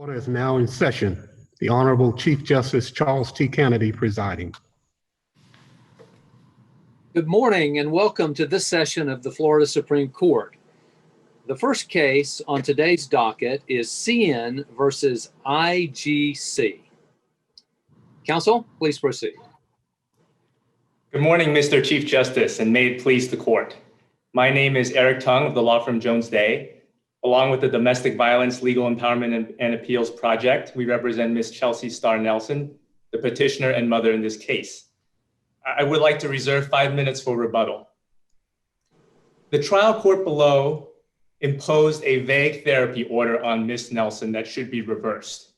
Order is now in session. The Honorable Chief Justice Charles T. Kennedy presiding. Good morning and welcome to this session of the Florida Supreme Court. The first case on today's docket is C.N. versus I.G.C. Counsel, please proceed. Good morning, Mr. Chief Justice, and may it please the court. My name is Eric Tung of the law firm Jones Day. Along with the Domestic Violence Legal Empowerment and Appeals Project, we represent Ms. Chelsea Starr Nelson, the petitioner and mother in this case. I would like to reserve 5 minutes for rebuttal. The trial court below imposed a vague therapy order on Ms. Nelson that should be reversed.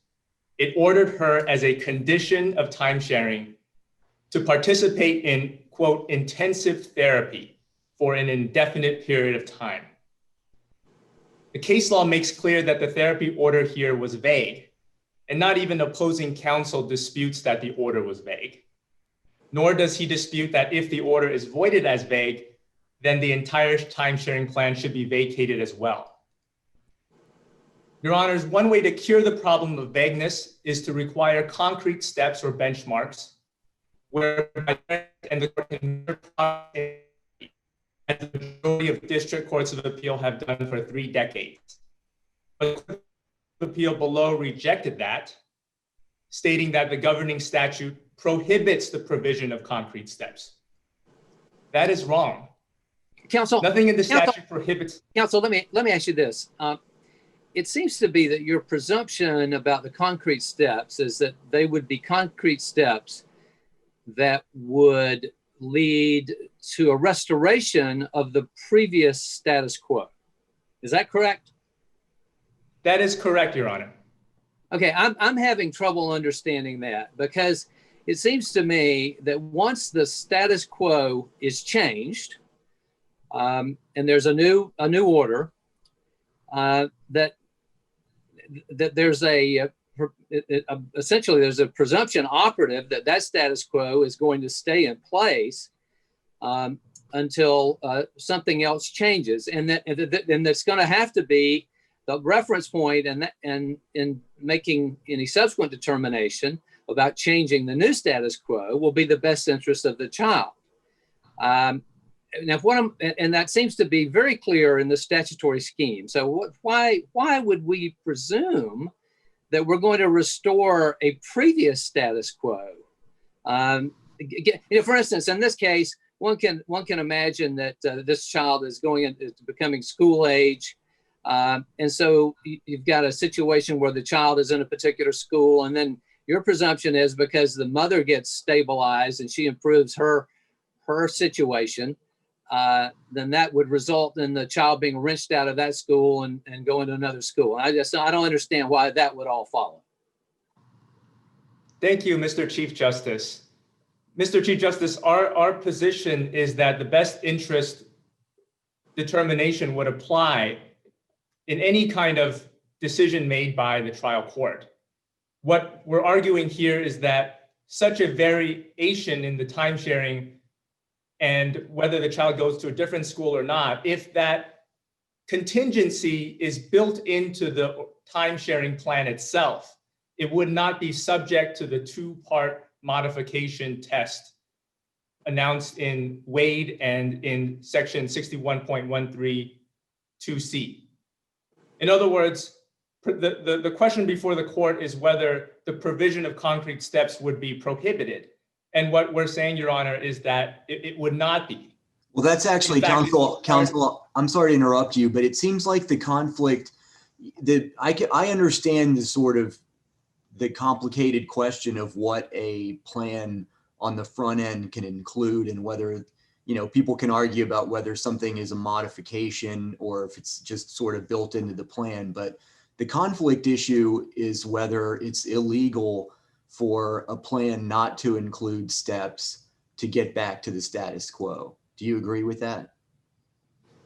It ordered her as a condition of time sharing to participate in, quote, intensive therapy for an indefinite period of time. The case law makes clear that the therapy order here was vague, and not even opposing counsel disputes that the order was vague. Nor does he dispute that if the order is voided as vague, then the entire time-sharing plan should be vacated as well. Your Honors, one way to cure the problem of vagueness is to require concrete steps or benchmarks whereby and the court can as the majority of district courts of appeal have done for 3 decades. But the Court of Appeal below rejected that, stating that the governing statute prohibits the provision of concrete steps. That is wrong. Counsel, nothing in the statute prohibits. Counsel, let me ask you this. It seems to be that your presumption about the concrete steps is that they would be concrete steps that would lead to a restoration of the previous status quo. Is that correct? That is correct, Your Honor. Okay, I'm having trouble understanding that because it seems to me that once the status quo is changed and there's a new order, that there's essentially there's a presumption operative that that status quo is going to stay in place until something else changes, and that's going to have to be the reference point, and in making any subsequent determination about changing the new status quo will be the best interest of the child. Now, and that seems to be very clear in the statutory scheme. So why would we presume that we're going to restore a previous status quo? For instance, in this case, one can imagine that this child is going into becoming school age, and so you've got a situation where the child is in a particular school, and then your presumption is because the mother gets stabilized and she improves her situation, then that would result in the child being wrenched out of that school and going to another school. I don't understand why that would all follow. Thank you, Mr. Chief Justice. Mr. Chief Justice, our position is that the best interest determination would apply in any kind of decision made by the trial court. What we're arguing here is that such a variation in the time sharing and whether the child goes to a different school or not, if that contingency is built into the time sharing plan itself, it would not be subject to the 2-part modification test announced in Wade and in section 61.132 C. In other words, the question before the court is whether the provision of concrete steps would be prohibited. And what we're saying, Your Honor, is that it would not be. Well, that's actually, counsel, I'm sorry to interrupt you, but it seems like the conflict that I understand the sort of the complicated question of what a plan on the front end can include and whether, people can argue about whether something is a modification or if it's just sort of built into the plan. But the conflict issue is whether it's illegal for a plan not to include steps to get back to the status quo. Do you agree with that?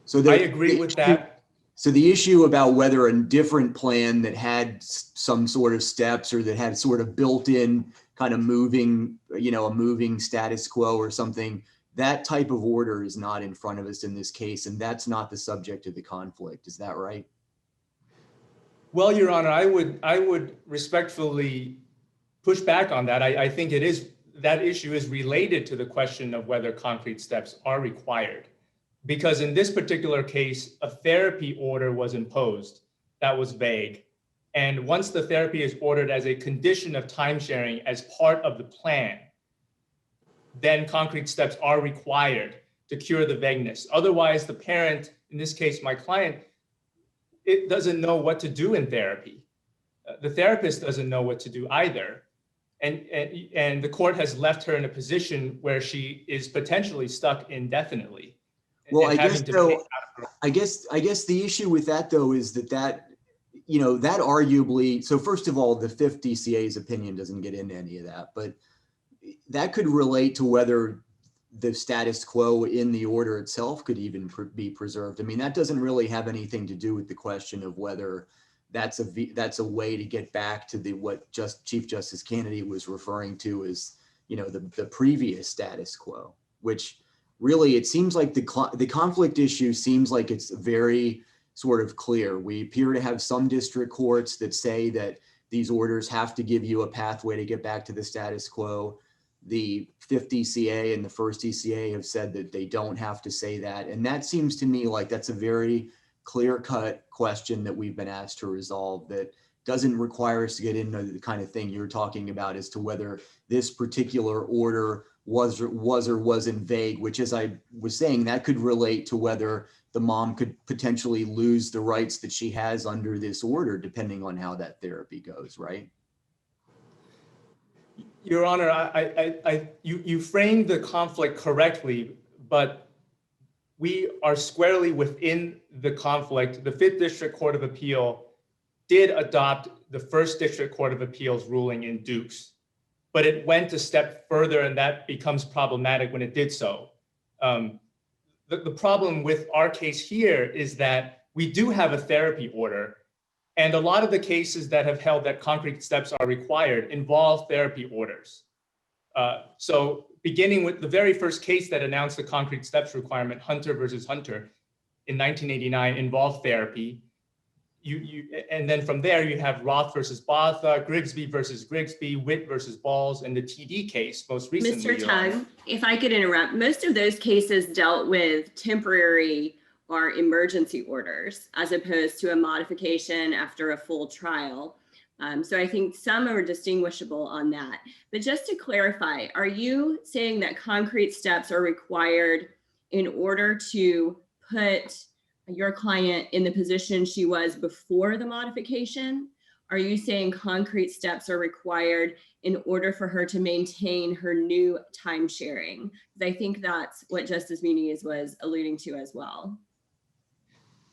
So I agree with that. So the issue about whether a different plan that had some sort of steps or that had sort of built-in kind of moving, a moving status quo or something, that type of order is not in front of us in this case, and that's not the subject of the conflict. Is that right? Well, Your Honor, I would respectfully push back on that. I think that issue is related to the question of whether concrete steps are required. Because in this particular case, a therapy order was imposed that was vague. And once the therapy is ordered as a condition of time sharing as part of the plan, then concrete steps are required to cure the vagueness. Otherwise, the parent, in this case, my client, it doesn't know what to do in therapy. The therapist doesn't know what to do either. And the court has left her in a position where she is potentially stuck indefinitely. Well, I guess though, I guess the issue with that though is that you know, that arguably, so first of all, the Fifth DCA's opinion doesn't get into any of that, but that could relate to whether the status quo in the order itself could even be preserved. I mean, that doesn't really have anything to do with the question of whether that's a way to get back to what Chief Justice Kennedy was referring to as, you know, the previous status quo, which really, it seems like the conflict issue seems like it's very sort of clear. We appear to have some district courts that say that these orders have to give you a pathway to get back to the status quo. The Fifth DCA and the First DCA have said that they don't have to say that. And that seems to me like that's a very clear-cut question that we've been asked to resolve that doesn't require us to get into the kind of thing you're talking about as to whether this particular order was or wasn't vague, which, as I was saying, that could relate to whether the mom could potentially lose the rights that she has under this order, depending on how that therapy goes, right? Your Honor, you framed the conflict correctly, but we are squarely within the conflict. The Fifth District Court of Appeal did adopt the First District Court of Appeals ruling in Dukes, but it went a step further, and that becomes problematic when it did so. The problem with our case here is that we do have a therapy order, and a lot of the cases that have held that concrete steps are required involve therapy orders. So beginning with the very first case that announced the concrete steps requirement, Hunter versus Hunter in 1989, involved therapy. And then from there, you have Roth versus Botha, Grigsby versus Grigsby, Witt versus Balls, and the TD case most recently. Mr. Tug, if I could interrupt, most of those cases dealt with temporary or emergency orders as opposed to a modification after a full trial. So I think some are distinguishable on that. But just to clarify, are you saying that concrete steps are required in order to put your client in the position she was before the modification? Are you saying concrete steps are required in order for her to maintain her new time sharing? Because I think that's what Justice Muniz was alluding to as well.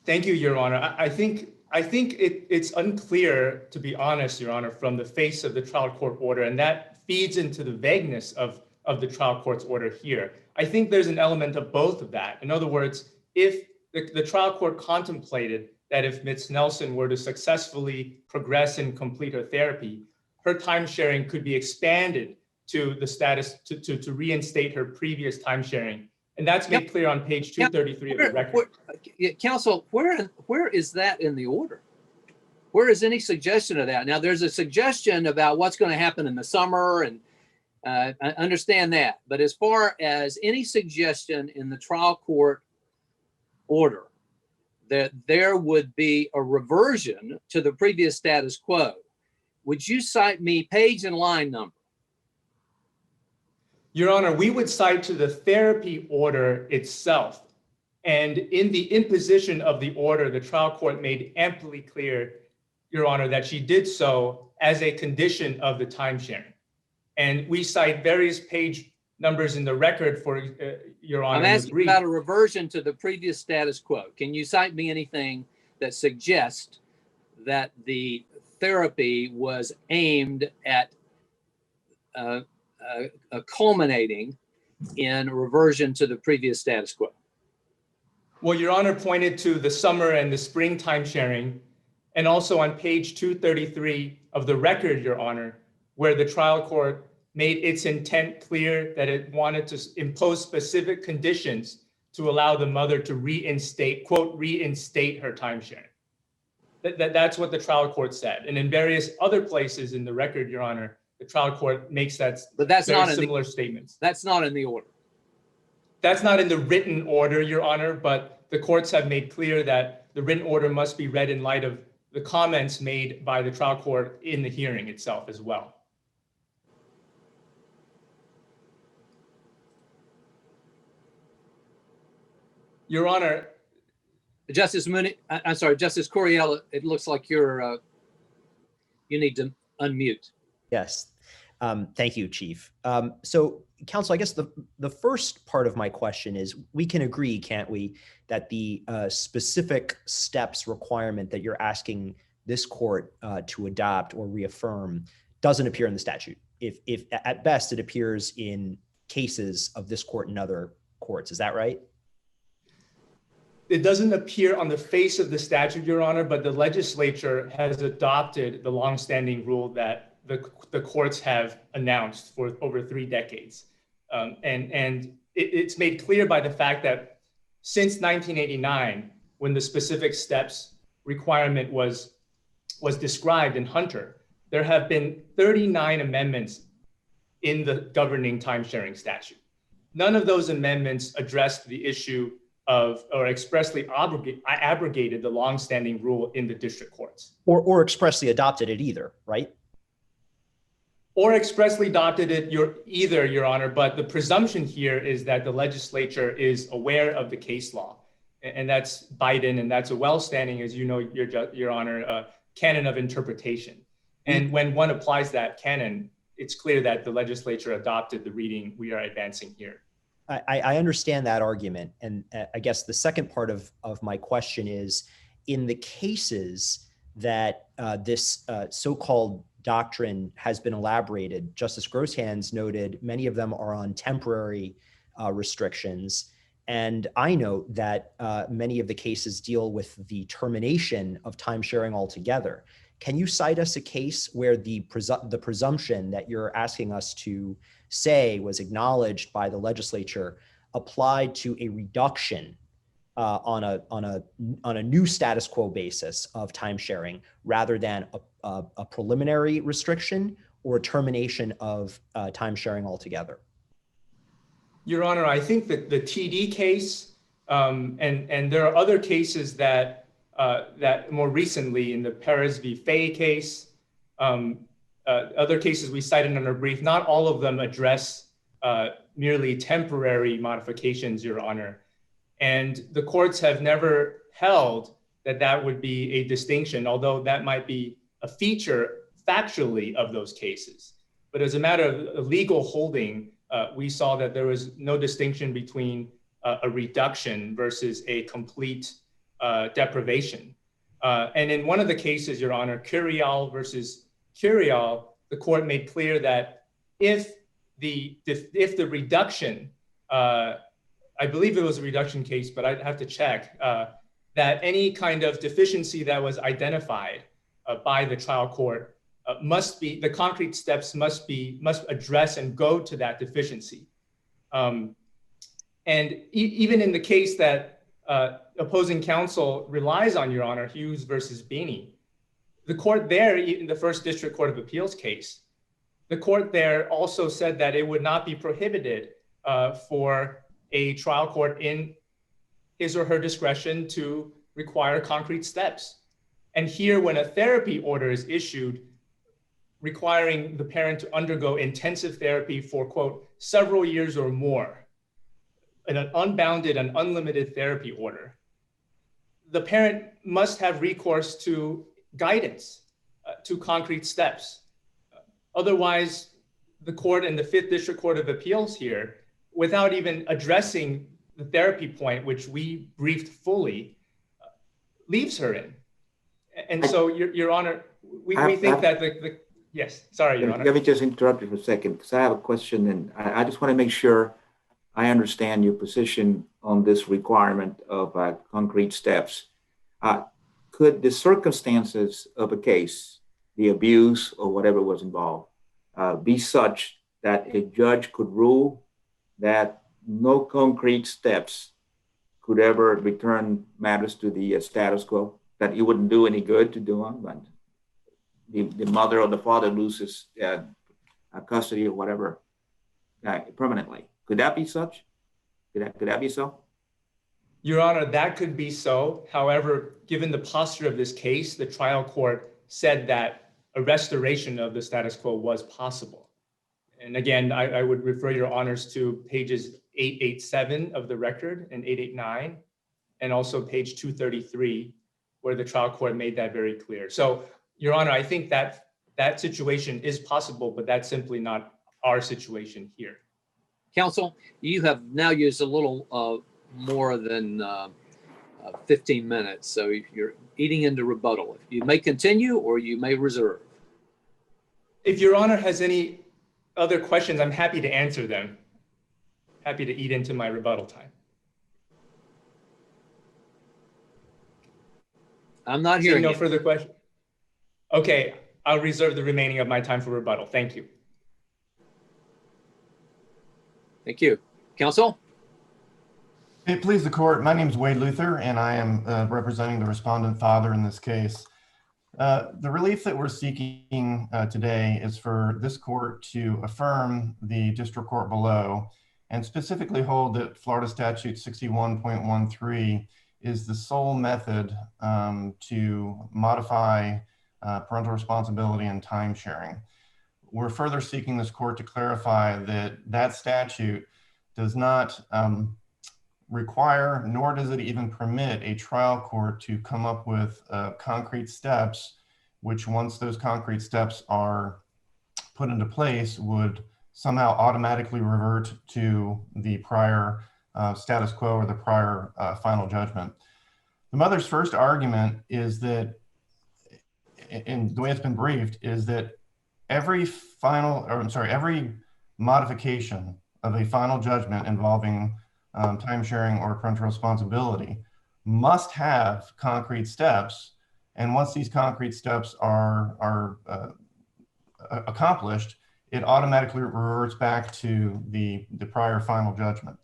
Thank you, Your Honor. I think it's unclear, to be honest, Your Honor, from the face of the trial court order, and that feeds into the vagueness of the trial court's order here. I think there's an element of both of that. In other words, if the trial court contemplated that if Ms. Nelson were to successfully progress and complete her therapy, her time sharing could be expanded to the status to reinstate her previous time sharing. And that's made clear on page 233 of the record. Counsel, where is that in the order? Where is any suggestion of that? Now, there's a suggestion about what's going to happen in the summer, and I understand that. But as far as any suggestion in the trial court order that there would be a reversion to the previous status quo, would you cite me page and line number? Your Honor, we would cite to the therapy order itself. And in the imposition of the order, the trial court made amply clear, Your Honor, that she did so as a condition of the time sharing. And we cite various page numbers in the record for Your Honor. I'm asking about a reversion to the previous status quo. Can you cite me anything that suggests that the therapy was aimed at culminating in a reversion to the previous status quo? Well, Your Honor pointed to the summer and the spring time sharing, and also on page 233 of the record, Your Honor, where the trial court made its intent clear that it wanted to impose specific conditions to allow the mother to reinstate, quote, reinstate her time sharing. That's what the trial court said. And in various other places in the record, Your Honor, the trial court makes that But that's very not in similar statements. That's not in the order. That's not in the written order, Your Honor, but the courts have made clear that the written order must be read in light of the comments made by the trial court in the hearing itself as well. Your Honor, Justice Mooney, I'm sorry, Justice Coriel, it looks like you need to unmute. Yes. Thank you, Chief. So, counsel, I guess the first part of my question is, we can agree, can't we, that the specific steps requirement that you're asking this court to adopt or reaffirm doesn't appear in the statute. If at best it appears in cases of this court and other courts. Is that right? it doesn't appear on the face of the statute, Your Honor, but the legislature has adopted the longstanding rule that the courts have announced for over 3 decades. It's made clear by the fact that since 1989, when the specific steps requirement was described in Hunter, there have been 39 amendments in the governing time-sharing statute. None of those amendments addressed the issue of or expressly abrogated the longstanding rule in the district courts. Or expressly adopted it either, right? Or expressly adopted it either, Your Honor, but the presumption here is that the legislature is aware of the case law. And that's Biden, and that's a well-standing, as you know, Your Honor, canon of interpretation. And when one applies that canon, it's clear that the legislature adopted the reading we are advancing here. I understand that argument. And I guess the second part of my question is, in the cases that this so-called doctrine has been elaborated, Justice Grosshans noted many of them are on temporary restrictions. And I know that many of the cases deal with the termination of time sharing altogether. Can you cite us a case where the presumption that you're asking us to say was acknowledged by the legislature applied to a reduction on a new status quo basis of time sharing rather than a preliminary restriction or a termination of time sharing altogether? Your Honor, I think that the TD case, and there are other cases that more recently in the Perez v. Fay case, other cases we cited in our brief, not all of them address merely temporary modifications, Your Honor. And the courts have never held that that would be a distinction, although that might be a feature factually of those cases. But as a matter of legal holding, we saw that there was no distinction between a reduction versus a complete deprivation. And in one of the cases, Your Honor, Curial versus Curial, the court made clear that if the reduction, I believe it was a reduction case, but I'd have to check, that any kind of deficiency that was identified by the trial court the concrete steps must address and go to that deficiency. And even in the case that opposing counsel relies on, Your Honor, Hughes versus Beeney, the court there, in the First District Court of Appeals case, the court there also said that it would not be prohibited for a trial court in his or her discretion to require concrete steps. And here, when a therapy order is issued requiring the parent to undergo intensive therapy for, quote, several years or more, in an unbounded and unlimited therapy order, the parent must have recourse to guidance, to concrete steps. Otherwise, the court in the Fifth District Court of Appeals here, without even addressing the therapy point, which we briefed fully, leaves her in. And so, Your Honor, we think that yes, sorry, Your Honor. Let me just interrupt you for a second, because I have a question, and I just want to make sure I understand your position on this requirement of concrete steps. Could the circumstances of a case, the abuse or whatever was involved, be such that a judge could rule that no concrete steps could ever return matters to the status quo? that it wouldn't do any good to do them, but the mother or the father loses custody or whatever permanently. Could that be such? Could that be so? Your Honor, that could be so. However, given the posture of this case, the trial court said that a restoration of the status quo was possible. And again, I would refer your honors to pages 887 of the record and 889, and also page 233, where the trial court made that very clear. So, Your Honor, I think that that situation is possible, but that's simply not our situation here. Counsel, you have now used a little more than 15 minutes, so you're eating into rebuttal. You may continue or you may reserve. If Your Honor has any other questions, I'm happy to answer them. Happy to eat into my rebuttal time. I'm not Seeing hearing no you. further questions. Okay, I'll reserve the remaining of my time for rebuttal. Thank you. Thank you. Counsel? Hey, please the court. My name is Wade Luther, and I am representing the respondent father in this case. The relief that we're seeking today is for this court to affirm the district court below and specifically hold that Florida Statute 61.13 is the sole method to modify parental responsibility and time sharing. We're further seeking this court to clarify that that statute does not require, nor does it even permit a trial court to come up with concrete steps, which once those concrete steps are put into place would somehow automatically revert to the prior status quo or the prior final judgment. The mother's first argument is that, and the way it's been briefed, is that every modification of a final judgment involving time sharing or parental responsibility must have concrete steps. And once these concrete steps are accomplished, it automatically reverts back to the prior final judgment.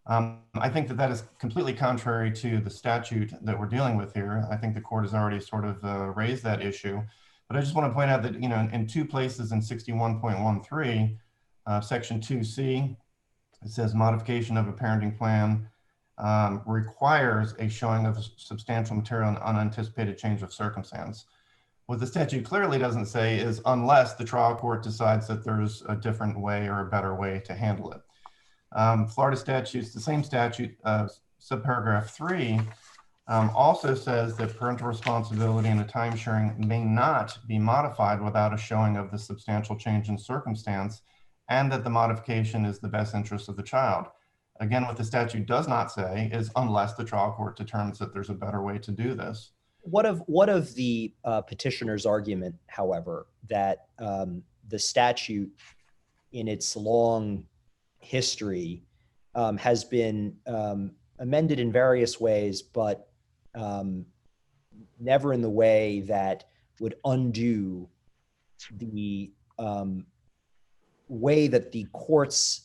I think that is completely contrary to the statute that we're dealing with here. I think the court has already sort of raised that issue, but I just want to point out that, you know, in two places in 61.13, section 2C, it says modification of a parenting plan requires a showing of substantial material and unanticipated change of circumstance. What the statute clearly doesn't say is unless the trial court decides that there's a different way or a better way to handle it. Florida statutes, the same statute, subparagraph 3, also says that parental responsibility and the time sharing may not be modified without a showing of the substantial change in circumstance, and that the modification is the best interest of the child. Again, what the statute does not say is unless the trial court determines that there's a better way to do this. What of the petitioner's argument, however, that the statute in its long history has been amended in various ways, but never in the way that would undo the way that the courts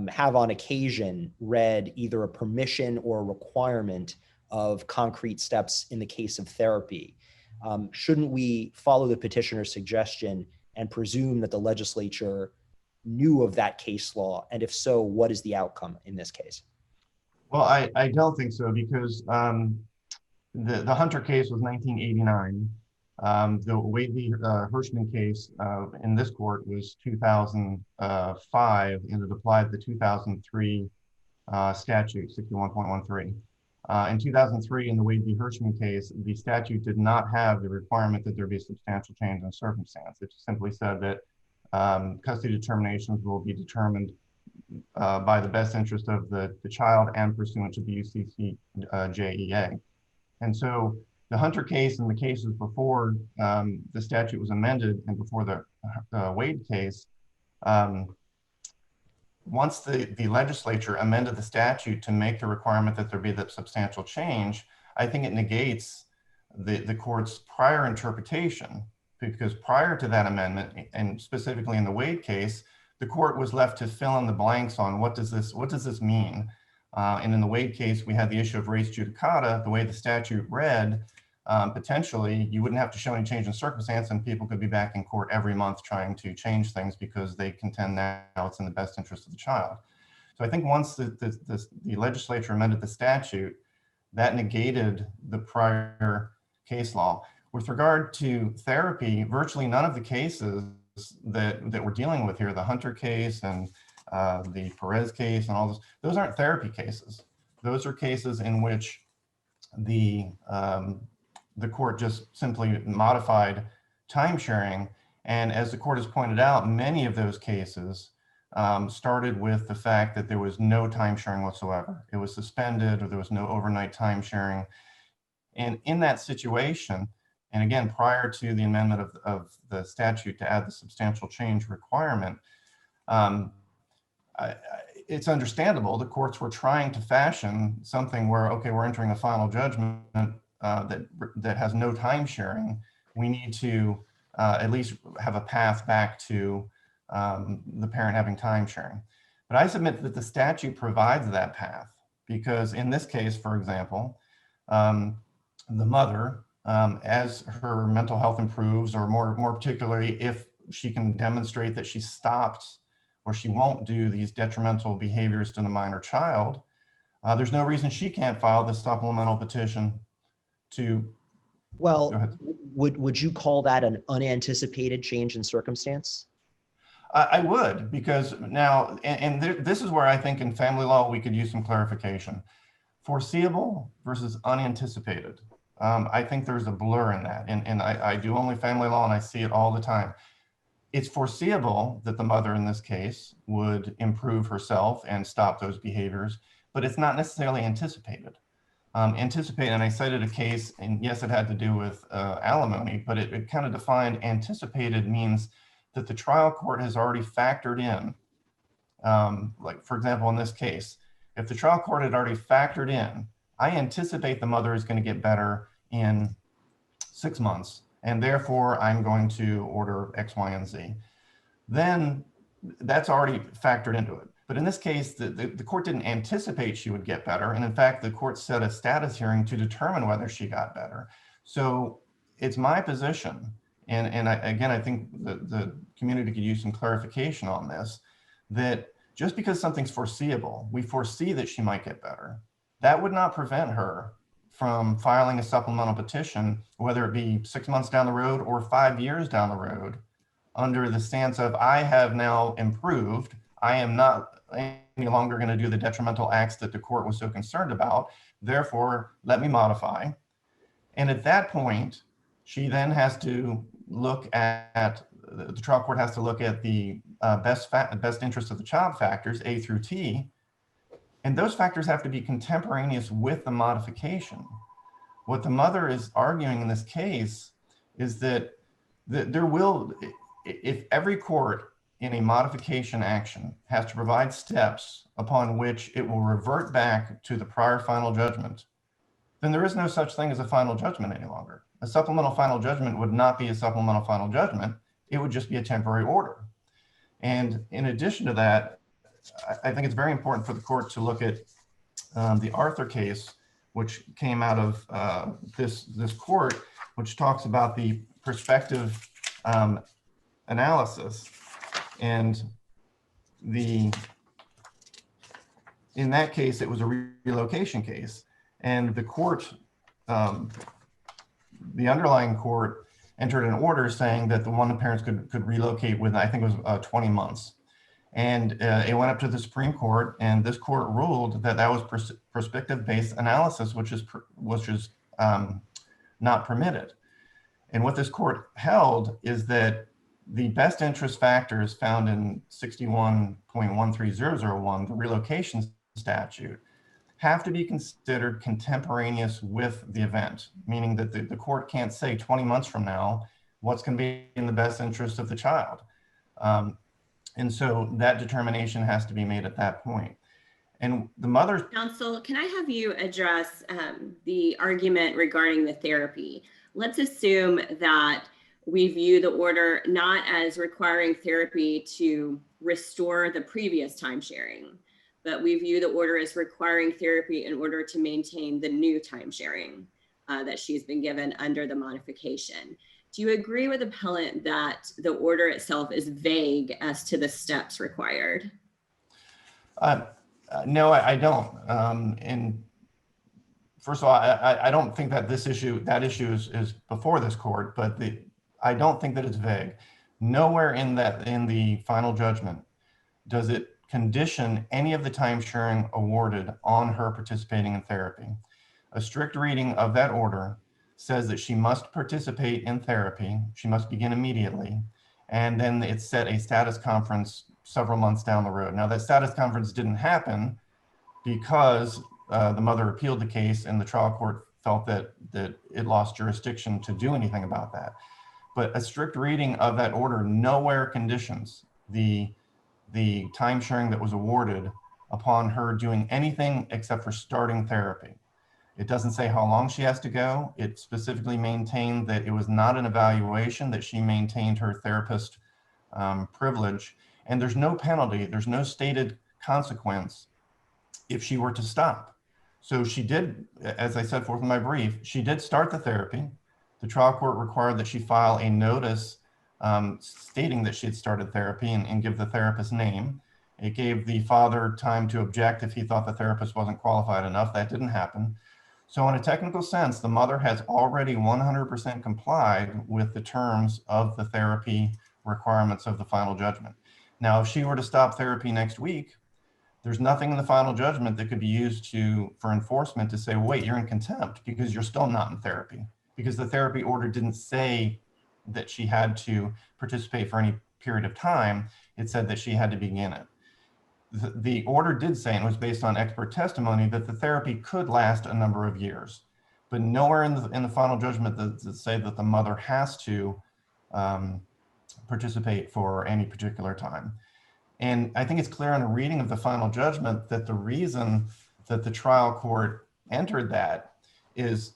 have on occasion read either a permission or a requirement of concrete steps in the case of therapy? Shouldn't we follow the petitioner's suggestion and presume that the legislature knew of that case law? And if so, what is the outcome in this case? Well, I don't think so, because the Hunter case was 1989. The Wade v. Hirschman case in this court was 2005, and it applied the 2003 statute, 61.13. In 2003, in the Wade v. Hirschman case, the statute did not have the requirement that there be a substantial change in circumstance. It simply said that custody determinations will be determined by the best interest of the child and pursuant to the UCCJEA. And so the Hunter case and the cases before the statute was amended and before the Wade case, once the legislature amended the statute to make the requirement that there be that substantial change, I think it negates the court's prior interpretation, because prior to that amendment, and specifically in the Wade case, the court was left to fill in the blanks on what does this mean? And in the Wade case, we had the issue of res judicata. The way the statute read, potentially you wouldn't have to show any change in circumstance, and people could be back in court every month trying to change things because they contend now it's in the best interest of the child. So I think once the legislature amended the statute, that negated the prior case law. With regard to therapy, virtually none of the cases that we're dealing with here, the Hunter case and the Perez case and all those aren't therapy cases. Those are cases in which the court just simply modified time sharing. And as the court has pointed out, many of those cases started with the fact that there was no time sharing whatsoever. It was suspended, or there was no overnight time sharing. And in that situation, and again, prior to the amendment of the statute to add the substantial change requirement, it's understandable the courts were trying to fashion something where, okay, we're entering a final judgment that has no time sharing. We need to at least have a path back to the parent having time sharing. But I submit that the statute provides that path, because in this case, for example, the mother, as her mental health improves, or more particularly, if she can demonstrate that she stopped or she won't do these detrimental behaviors to the minor child, there's no reason she can't file this supplemental petition to. Well, would you call that an unanticipated change in circumstance? I would, because now, and this is where I think in family law we could use some clarification. Foreseeable versus unanticipated. I think there's a blur in that, and I do only family law and I see it all the time. It's foreseeable that the mother in this case would improve herself and stop those behaviors, but it's not necessarily anticipated. Anticipated, and I cited a case, and yes, it had to do with alimony, but it kind of defined anticipated means that the trial court has already factored in, like for example, in this case, if the trial court had already factored in, I anticipate the mother is going to get better in 6 months, and therefore I'm going to order X, Y, and Z. Then that's already factored into it. But in this case, the court didn't anticipate she would get better. And in fact, the court set a status hearing to determine whether she got better. So it's my position, and I think the community could use some clarification on this, that just because something's foreseeable, we foresee that she might get better, that would not prevent her from filing a supplemental petition, whether it be 6 months down the road or 5 years down the road, under the stance of, I have now improved. I am not any longer going to do the detrimental acts that the court was so concerned about. Therefore, let me modify. And at that point, she then has to look at, the trial court has to look at the best interest of the child factors, A through T. And those factors have to be contemporaneous with the modification. What the mother is arguing in this case is that there will, if every court in a modification action has to provide steps upon which it will revert back to the prior final judgment, then there is no such thing as a final judgment any longer. A supplemental final judgment would not be a supplemental final judgment. It would just be a temporary order. And in addition to that, I think it's very important for the court to look at the Arthur case, which came out of this court, which talks about the prospective analysis. And in that case, it was a relocation case. And the court, the underlying court, entered an order saying that one of the parents could relocate within, I think it was 20 months. And it went up to the Supreme Court, and this court ruled that that was prospective-based analysis, which is not permitted. And what this court held is that the best interest factors found in 61.13001, the relocation statute, have to be considered contemporaneous with the event, meaning that the court can't say 20 months from now what's going to be in the best interest of the child. And so that determination has to be made at that point. And the mother— Counsel, can I have you address the argument regarding the therapy? Let's assume that we view the order not as requiring therapy to restore the previous time sharing, but we view the order as requiring therapy in order to maintain the new time sharing. that she's been given under the modification. Do you agree with appellant that the order itself is vague as to the steps required? No, I don't. And first of all, I don't think that that issue is before this court, but I don't think that it's vague. Nowhere in the final judgment does it condition any of the time sharing awarded on her participating in therapy. A strict reading of that order says that she must participate in therapy. She must begin immediately. And then it set a status conference several months down the road. Now, that status conference didn't happen because the mother appealed the case and the trial court felt that it lost jurisdiction to do anything about that. But a strict reading of that order nowhere conditions the time sharing that was awarded upon her doing anything except for starting therapy. It doesn't say how long she has to go. It specifically maintained that it was not an evaluation, that she maintained her therapist privilege. And there's no penalty, there's no stated consequence if she were to stop. So she did, as I set forth in my brief, she did start the therapy. The trial court required that she file a notice stating that she had started therapy and give the therapist's name. It gave the father time to object if he thought the therapist wasn't qualified enough. That didn't happen. So in a technical sense, the mother has already 100% complied with the terms of the therapy requirements of the final judgment. Now, if she were to stop therapy next week, there's nothing in the final judgment that could be used for enforcement to say, wait, you're in contempt because you're still not in therapy, because the therapy order didn't say that she had to participate for any period of time. It said that she had to begin it. The order did say, and it was based on expert testimony, that the therapy could last a number of years, but nowhere in the final judgment does it say that the mother has to participate for any particular time. And I think it's clear on a reading of the final judgment that the reason that the trial court entered that is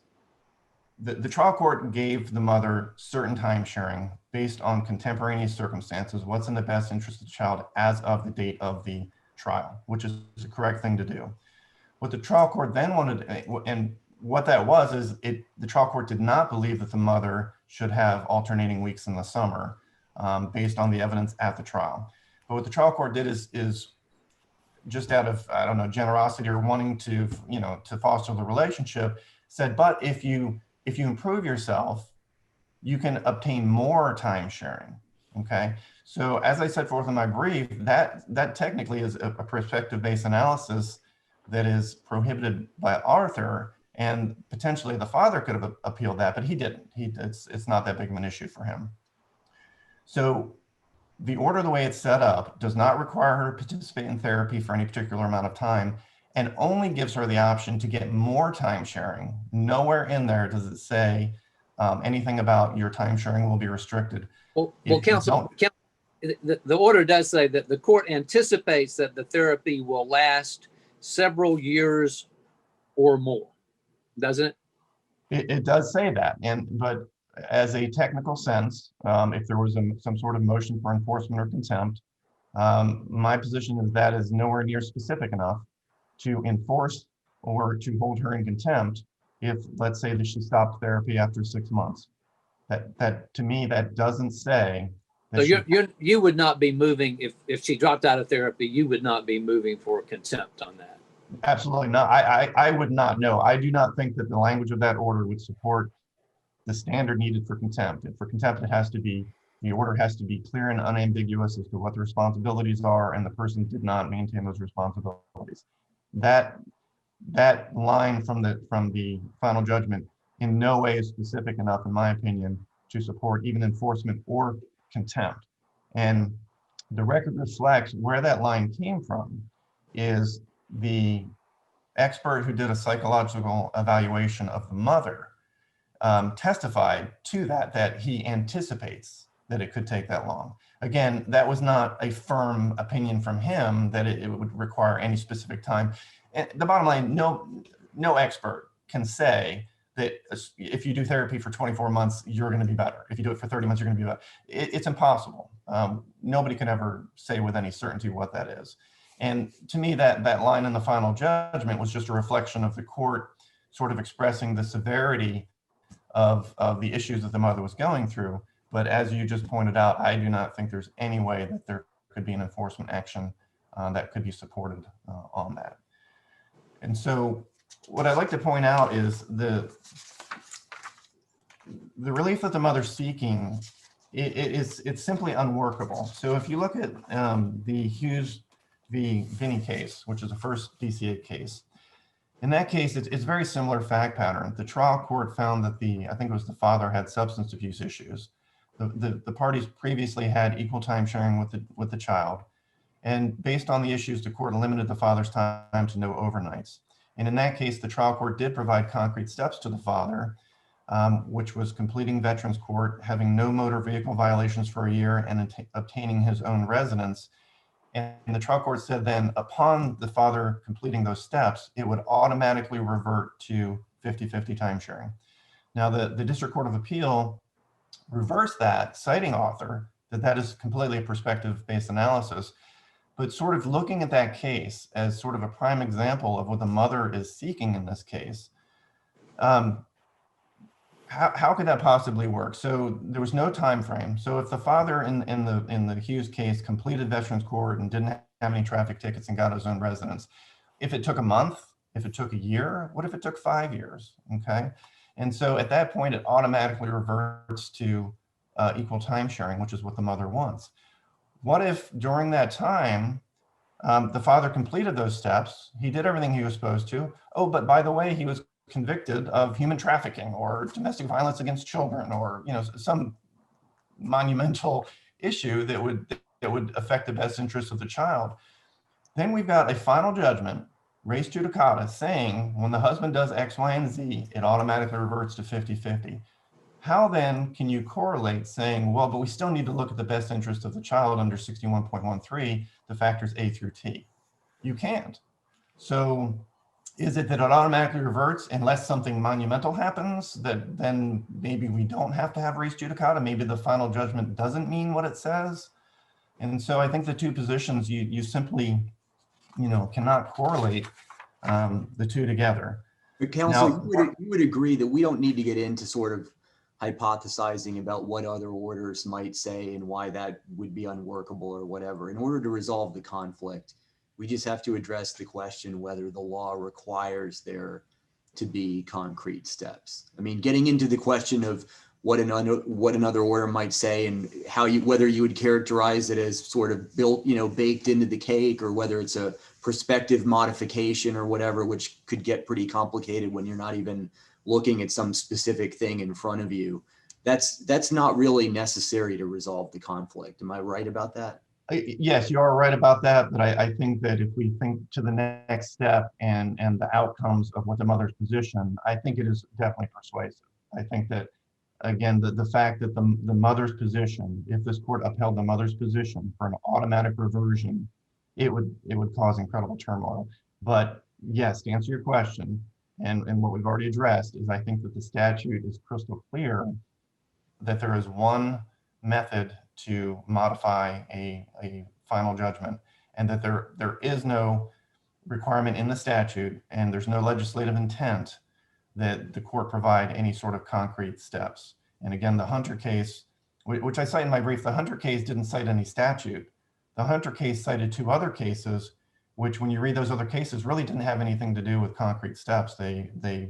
the trial court gave the mother certain time sharing based on contemporaneous circumstances, what's in the best interest of the child as of the date of the trial, which is the correct thing to do. What the trial court then wanted, and what that was, is the trial court did not believe that the mother should have alternating weeks in the summer based on the evidence at the trial. But what the trial court did is just out of, I don't know, generosity or wanting to foster the relationship, said, but if you improve yourself, you can obtain more time sharing. Okay. So as I set forth in my brief, that technically is a perspective-based analysis that is prohibited by Arthur, and potentially the father could have appealed that, but he didn't. It's not that big of an issue for him. So the order, the way it's set up, does not require her to participate in therapy for any particular amount of time, and only gives her the option to get more time sharing. Nowhere in there does it say anything about your time sharing will be restricted. Well, counsel, the order does say that the court anticipates that the therapy will last several years or more, doesn't it? It does say that, but as a technical sense, if there was some sort of motion for enforcement or contempt, my position is that is nowhere near specific enough to enforce or to hold her in contempt if, let's say, that she stopped therapy after 6 months. That to me, that doesn't say. So you would not be moving if she dropped out of therapy. You would not be moving for contempt on that. Absolutely not. I would not. No, I do not think that the language of that order would support the standard needed for contempt. And for contempt, the order has to be clear and unambiguous as to what the responsibilities are, and the person did not maintain those responsibilities. That line from the final judgment in no way is specific enough, in my opinion, to support even enforcement or contempt. And the record reflects where that line came from is the expert who did a psychological evaluation of the mother testified to that he anticipates that it could take that long. Again, that was not a firm opinion from him that it would require any specific time. And the bottom line, no expert can say that if you do therapy for 24 months, you're going to be better. If you do it for 30 months, you're going to be better. It's impossible. Nobody can ever say with any certainty what that is. And to me, that line in the final judgment was just a reflection of the court sort of expressing the severity of the issues that the mother was going through. But as you just pointed out, I do not think there's any way that there could be an enforcement action that could be supported on that. And so what I'd like to point out is the relief that the mother's seeking, it's simply unworkable. So if you look at the Hughes v. Vinnie case, which is the first DCA case, in that case, it's very similar fact pattern. The trial court found that I think it was the father had substance abuse issues. The parties previously had equal time sharing with the child. And based on the issues, the court limited the father's time to no overnights. And in that case, the trial court did provide concrete steps to the father, which was completing veterans court, having no motor vehicle violations for a year, and obtaining his own residence. And the trial court said then, upon the father completing those steps, it would automatically revert to 50-50 time sharing. Now, the District Court of Appeal reversed that, citing author, that is completely a perspective-based analysis, but sort of looking at that case as sort of a prime example of what the mother is seeking in this case. How could that possibly work? So there was no time frame. So if the father in the Hughes case completed veterans court and didn't have any traffic tickets and got his own residence, if it took a month, if it took a year, what if it took 5 years? Okay, and so at that point it automatically reverts to equal time sharing, which is what the mother wants. What if during that time the father completed those steps, he did everything he was supposed to? Oh, but by the way, he was convicted of human trafficking or domestic violence against children, or some monumental issue that would affect the best interest of the child. Then we've got a final judgment, res judicata, saying when the husband does X, Y, and Z, it automatically reverts to 50-50. How then can you correlate saying, well, but we still need to look at the best interest of the child under 61.13, the factors A through T? You can't. So is it that it automatically reverts unless something monumental happens, that then maybe we don't have to have res judicata? Maybe the final judgment doesn't mean what it says. And so I think the two positions, you simply, cannot correlate the two together. But counsel, you would agree that we don't need to get into sort of hypothesizing about what other orders might say and why that would be unworkable or whatever. In order to resolve the conflict, we just have to address the question whether the law requires there to be concrete steps. I mean, getting into the question of what another order might say and whether you would characterize it as sort of baked into the cake, or whether it's a prospective modification or whatever, which could get pretty complicated when you're not even looking at some specific thing in front of you. That's not really necessary to resolve the conflict. Am I right about that? Yes, you are right about that, but I think that if we think to the next step and the outcomes of what the mother's position, I think it is definitely persuasive. I think that, again, the fact that the mother's position, if this court upheld the mother's position for an automatic reversion, it would cause incredible turmoil. But yes, to answer your question, and what we've already addressed, is I think that the statute is crystal clear that there is one method to modify a final judgment, and that there is no requirement in the statute, and there's no legislative intent that the court provide any sort of concrete steps. And again, the Hunter case, which I cite in my brief, the Hunter case didn't cite any statute. The Hunter case cited two other cases, which when you read those other cases really didn't have anything to do with concrete steps. They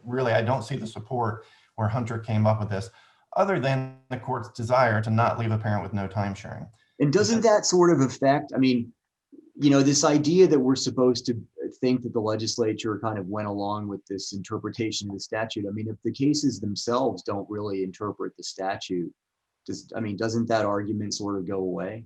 really, I don't see the support where Hunter came up with this, other than the court's desire to not leave a parent with no time sharing. And doesn't that sort of affect, I mean, this idea that we're supposed to think that the legislature kind of went along with this interpretation of the statute. I mean, if the cases themselves don't really interpret the statute, doesn't that argument sort of go away?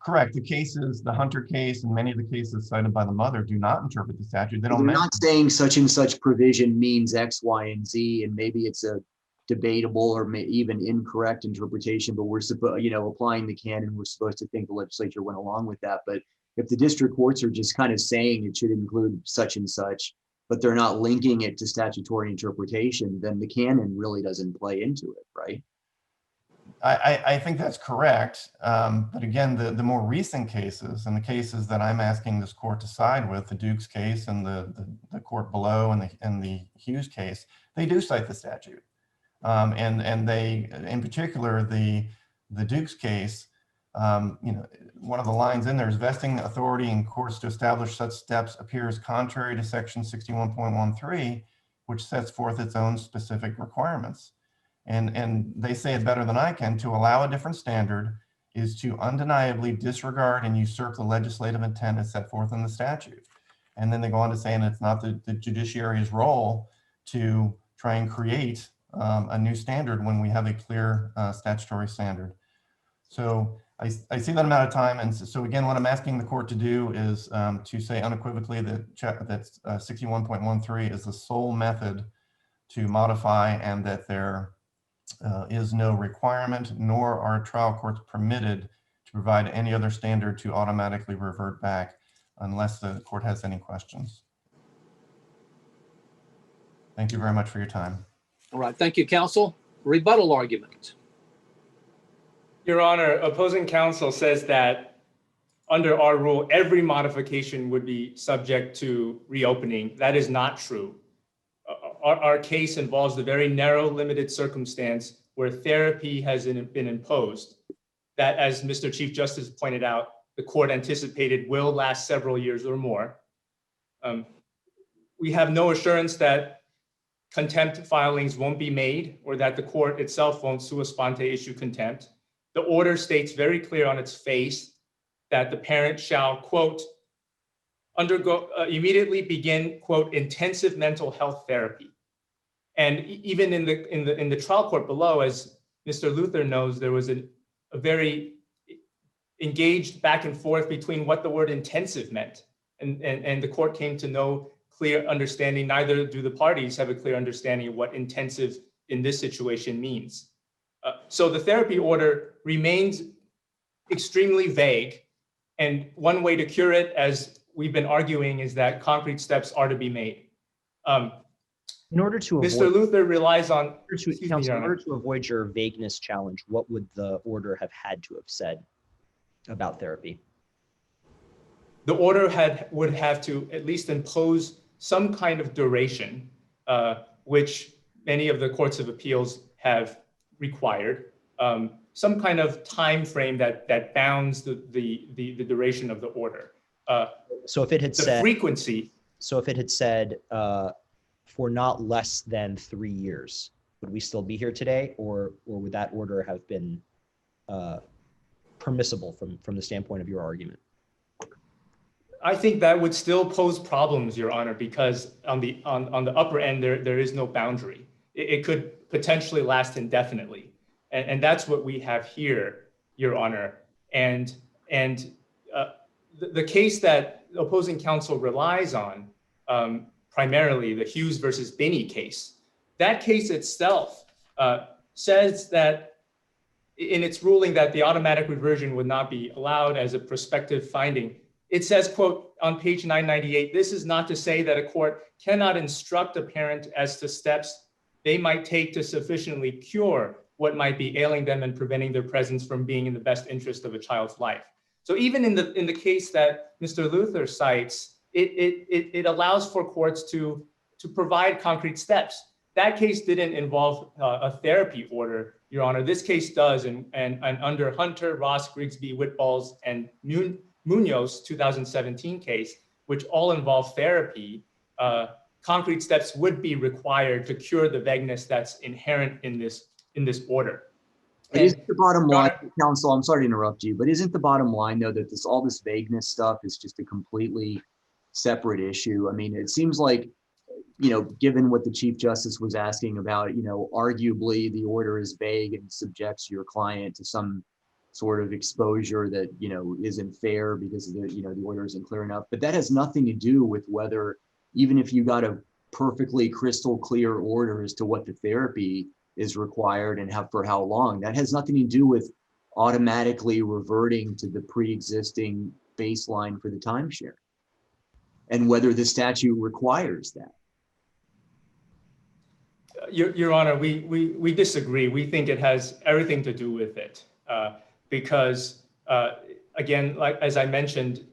Correct. The cases, the Hunter case and many of the cases cited by the mother, do not interpret the statute. They're not saying such and such provision means X, Y, and Z, and maybe it's a debatable or even incorrect interpretation, but we're supposed, applying the canon, we're supposed to think the legislature went along with that. But if the district courts are just kind of saying it should include such and such, but they're not linking it to statutory interpretation, then the canon really doesn't play into it, right? I think that's correct. But again, the more recent cases and the cases that I'm asking this court to side with, the Dukes case and the court below and the Hughes case, they do cite the statute. And they, in particular, the Dukes case, one of the lines in there is vesting authority in courts to establish such steps appears contrary to section 61.13, which sets forth its own specific requirements. And they say it better than I can: to allow a different standard is to undeniably disregard and usurp the legislative intent as set forth in the statute. And then they go on to say, and it's not the judiciary's role to try and create a new standard when we have a clear statutory standard. So I see that I'm out of time. And so again, what I'm asking the court to do is to say unequivocally that 61.13 is the sole method to modify, and that there is no requirement, nor are trial courts permitted to provide any other standard to automatically revert back unless the court has any questions. Thank you very much for your time. All right, thank you, counsel. Rebuttal argument. Your Honor, opposing counsel says that under our rule, every modification would be subject to reopening. That is not true. Our case involves the very narrow, limited circumstance where therapy has been imposed that, as Mr. Chief Justice pointed out, the court anticipated will last several years or more. We have no assurance that contempt filings won't be made or that the court itself won't sua sponte issue contempt. The order states very clear on its face that the parent shall, quote, immediately begin, quote, intensive mental health therapy. And even in the trial court below, as Mr. Luther knows, there was a very engaged back and forth between what the word intensive meant. And the court came to no clear understanding, neither do the parties have a clear understanding of what intensive in this situation means. So the therapy order remains extremely vague. And one way to cure it, as we've been arguing, is that concrete steps are to be made. In order to avoid, Mr. Luther relies on, in order to avoid your vagueness challenge, what would the order have had to have said about therapy? The order would have to at least impose some kind of duration, which many of the courts of appeals have required, some kind of time frame that bounds the duration of the order. So if it had said frequency. So if it had said for not less than 3 years, would we still be here today, or would that order have been permissible from the standpoint of your argument? I think that would still pose problems, Your Honor, because on the upper end there is no boundary. It could potentially last indefinitely, and that's what we have here, Your Honor. And the case that opposing counsel relies on, primarily the Hughes versus Binney case, that case itself says that in its ruling that the automatic reversion would not be allowed as a prospective finding. It says, quote, on page 998, this is not to say that a court cannot instruct a parent as to steps they might take to sufficiently cure what might be ailing them and preventing their presence from being in the best interest of a child's life. So even in the case that Mr. Luther cites, it allows for courts to provide concrete steps. That case didn't involve a therapy order, Your Honor. This case does, and under Hunter, Ross, Grigsby, Whitballs, and Munoz 2017 case, which all involve therapy, concrete steps would be required to cure the vagueness that's inherent in this order. But isn't the bottom line, counsel, I'm sorry to interrupt you, but isn't the bottom line, though, that all this vagueness stuff is just a completely separate issue? I mean, it seems like, given what the Chief Justice was asking about, arguably the order is vague and subjects your client to some sort of exposure that, isn't fair because the order isn't clear enough. But that has nothing to do with whether, even if you got a perfectly crystal clear order as to what the therapy is required and for how long, that has nothing to do with automatically reverting to the pre-existing baseline for the timeshare and whether the statute requires that. Your Honor, we disagree. We think it has everything to do with it because, again, like as I mentioned,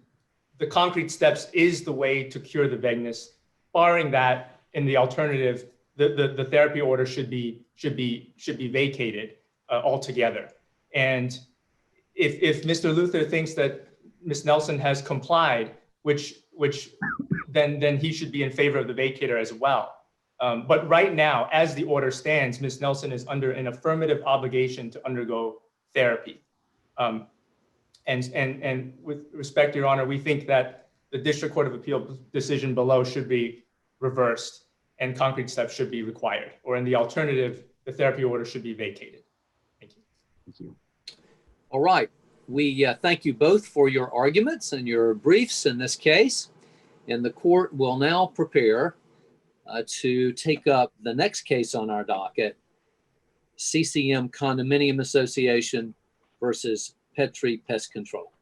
the concrete steps is the way to cure the vagueness. Barring that, in the alternative, the therapy order should be vacated altogether. And if Mr. Luther thinks that Ms. Nelson has complied, which then he should be in favor of the vacator as well. But right now, as the order stands, Ms. Nelson is under an affirmative obligation to undergo therapy. And with respect, Your Honor, we think that the District Court of Appeal decision below should be reversed and concrete steps should be required, or in the alternative, the therapy order should be vacated. Thank you. Thank you. All right. We thank you both for your arguments and your briefs in this case. And the court will now prepare to take up the next case on our docket, CCM Condominium Association versus Petrie Pest Control.